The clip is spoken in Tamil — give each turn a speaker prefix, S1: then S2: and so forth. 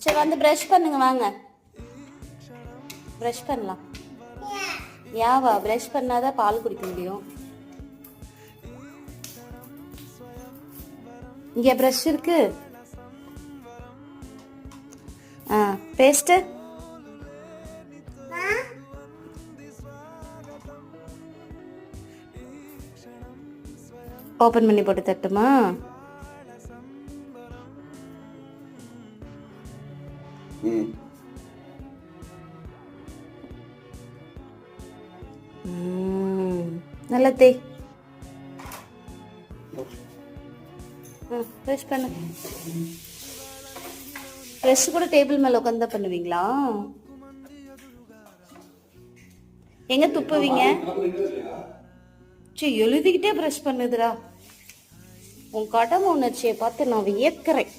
S1: சரி வந்து ப்ரஷ் பண்ணுங்க வாங்க. ப்ரஷ் பண்ணலாம். யாவா ப்ரஷ் பண்ணாதான் பால் குடிக்க முடியும். இங்க ப்ரஷ் இருக்கு. பேஸ்ட் ஓபன் பண்ணி போட்டு தட்டுமா? நல்லா தேய். ப்ரெஷ் பண்ணு. ப்ரெஷ் கூட டேபிள் மேல உட்காந்து பண்ணுவீங்களா? எங்க துப்புவீங்க? எழுதிக்கிட்டே ப்ரெஷ் பண்ணுதுடா. உன் கடமை உணர்ச்சியை பார்த்து நான் வியக்கிறேன்.